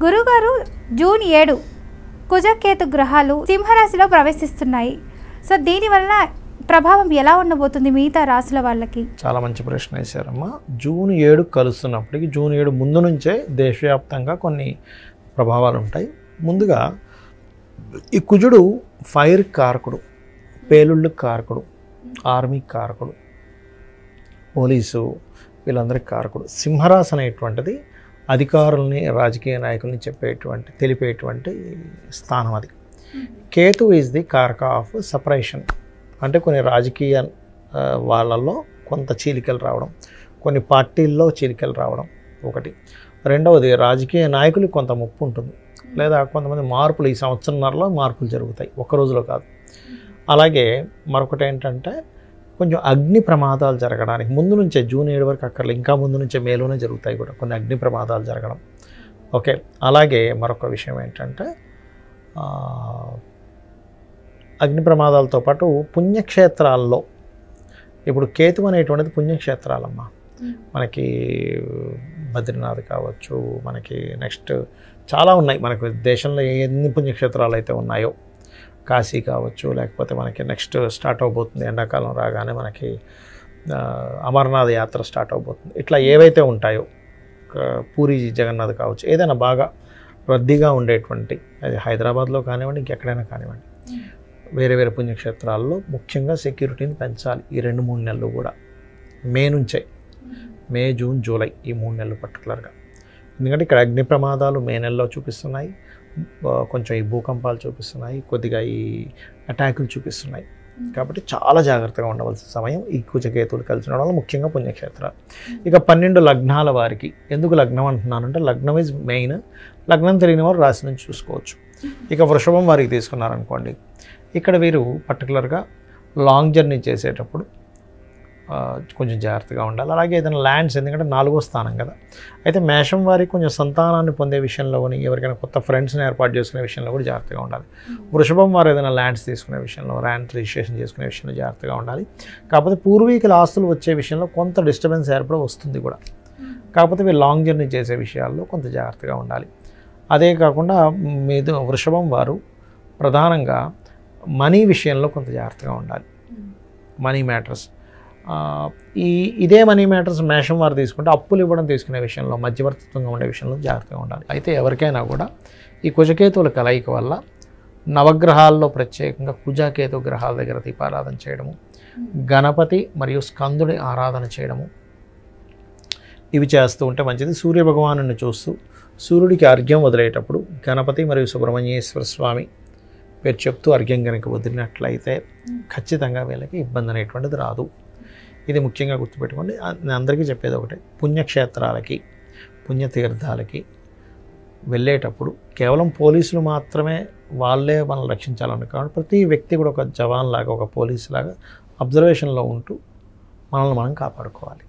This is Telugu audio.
గురుగారు జూన్ 7 కుజకేతు గ్రహాలు సింహరాశిలో ప్రవేశిస్తున్నాయి. సో దీనివల్ల ప్రభావం ఎలా ఉండబోతుంది మిగతా రాశుల వాళ్ళకి? చాలా మంచి ప్రశ్న వేశారమ్మా. జూన్ 7 కలుస్తున్నప్పటికీ జూన్ 7 ముందు నుంచే దేశవ్యాప్తంగా కొన్ని ప్రభావాలు ఉంటాయి. ముందుగా ఈ కుజుడు ఫైర్ కారకుడు, పేలుళ్ళు కారకుడు, ఆర్మీ కారకుడు, పోలీసు, వీళ్ళందరికీ కారకుడు. సింహరాశి అనేటువంటిది అధికారుల్ని, రాజకీయ నాయకుల్ని తెలిపేటువంటి స్థానం అది. కేతు ఈజ్ ది కారక ఆఫ్ సపరేషన్, అంటే కొన్ని రాజకీయ వాళ్ళల్లో కొంత చీలికలు రావడం, కొన్ని పార్టీల్లో చీలికలు రావడం ఒకటి. రెండవది రాజకీయ నాయకులకు కొంత ముప్పు ఉంటుంది, లేదా కొంతమంది మార్పులు ఈ సంవత్సరంన్నరలో మార్పులు జరుగుతాయి, ఒక్క రోజులో కాదు. అలాగే మరొకటి ఏంటంటే కొంచెం అగ్ని ప్రమాదాలు జరగడానికి ముందు నుంచే జూన్ 7 వరకు అక్కర్లే, ఇంకా ముందు నుంచే మేలోనే జరుగుతాయి కూడా కొన్ని అగ్ని ప్రమాదాలు జరగడం. ఓకే, అలాగే మరొక విషయం ఏంటంటే అగ్ని ప్రమాదాలతో పాటు పుణ్యక్షేత్రాల్లో, ఇప్పుడు కేతు అనేటువంటిది పుణ్యక్షేత్రాలమ్మా. మనకి బద్రీనాథ్ కావచ్చు, మనకి నెక్స్ట్ చాలా ఉన్నాయి, మనకు దేశంలో ఎన్ని పుణ్యక్షేత్రాలు అయితే ఉన్నాయో, కాశీ కావచ్చు, లేకపోతే మనకి నెక్స్ట్ స్టార్ట్ అవబోతుంది ఎండాకాలం రాగానే మనకి అమర్నాథ్ యాత్ర స్టార్ట్ అవబోతుంది. ఇట్లా ఏవైతే ఉంటాయో, పూరి జగన్నాథ్ కావచ్చు, ఏదైనా బాగా రద్దీగా ఉండేటువంటి, అది హైదరాబాద్లో కానివ్వండి, ఇంకెక్కడైనా కానివ్వండి, వేరే వేరే పుణ్యక్షేత్రాల్లో ముఖ్యంగా సెక్యూరిటీని పెంచాలి ఈ 2-3 నెలలు కూడా. మే నుంచే, మే, జూన్, జూలై ఈ 3 నెలలు పర్టికులర్గా. ఎందుకంటే ఇక్కడ అగ్ని ప్రమాదాలు మే నెలలో చూపిస్తున్నాయి, కొంచెం ఈ భూకంపాలు చూపిస్తున్నాయి, కొద్దిగా ఈ అటాకులు చూపిస్తున్నాయి. కాబట్టి చాలా జాగ్రత్తగా ఉండవలసిన సమయం ఈ కుజకేతువులు కలిసిన వల్ల, ముఖ్యంగా పుణ్యక్షేత్రాలు. ఇక 12 లగ్నాల వారికి, ఎందుకు లగ్నం అంటున్నానంటే లగ్నం ఈజ్ మెయిన్. లగ్నం తెలియని వారు రాశి నుంచి చూసుకోవచ్చు. ఇక వృషభం వారికి తీసుకున్నారనుకోండి, ఇక్కడ వీరు పర్టికులర్గా లాంగ్ జర్నీ చేసేటప్పుడు కొంచెం జాగ్రత్తగా ఉండాలి. అలాగే ఏదైనా ల్యాండ్స్, ఎందుకంటే 4వ స్థానం కదా. అయితే మేషం వారికి కొంచెం సంతానాన్ని పొందే విషయంలో కానీ, ఎవరికైనా కొత్త ఫ్రెండ్స్ని ఏర్పాటు చేసుకునే విషయంలో కూడా జాగ్రత్తగా ఉండాలి. వృషభం వారు ఏదైనా ల్యాండ్స్ తీసుకునే విషయంలో, ల్యాండ్ రిజిస్ట్రేషన్ చేసుకునే విషయంలో జాగ్రత్తగా ఉండాలి. కాకపోతే పూర్వీకుల ఆస్తులు వచ్చే విషయంలో కొంత డిస్టర్బెన్స్ ఏర్పడి వస్తుంది కూడా. కాకపోతే వీళ్ళు లాంగ్ జర్నీ చేసే విషయాల్లో కొంత జాగ్రత్తగా ఉండాలి. అదే కాకుండా వృషభం వారు ప్రధానంగా మనీ విషయంలో కొంత జాగ్రత్తగా ఉండాలి. మనీ మ్యాటర్స్, ఇదే మనీ మ్యాటర్స్ మేషం వారు తీసుకుంటే అప్పులు ఇవ్వడం తీసుకునే విషయంలో, మధ్యవర్తిత్వంగా ఉండే విషయంలో జాగ్రత్తగా ఉండాలి. అయితే ఎవరికైనా కూడా ఈ కుజకేతువుల కలయిక వల్ల నవగ్రహాల్లో ప్రత్యేకంగా కుజకేతు గ్రహాల దగ్గర దీపారాధన చేయడము, గణపతి మరియు స్కందుడి ఆరాధన చేయడము, ఇవి చేస్తూ ఉంటే మంచిది. సూర్య భగవాను చూస్తూ సూర్యుడికి అర్ఘ్యం వదిలేటప్పుడు గణపతి మరియు సుబ్రహ్మణ్యేశ్వర స్వామి పేరు చెప్తూ అర్ఘ్యం కనుక వదిలినట్లయితే ఖచ్చితంగా వీళ్ళకి ఇబ్బంది అనేటువంటిది రాదు. ఇది ముఖ్యంగా గుర్తుపెట్టుకోండి. నేను అందరికీ చెప్పేది ఒకటే, పుణ్యక్షేత్రాలకి, పుణ్యతీర్థాలకి వెళ్ళేటప్పుడు కేవలం పోలీసులు మాత్రమే వాళ్ళే మనల్ని రక్షించాలని కాదు, ప్రతి వ్యక్తి కూడా ఒక జవాన్ లాగా, ఒక పోలీసు లాగా అబ్జర్వేషన్లో ఉంటూ మనల్ని మనం కాపాడుకోవాలి.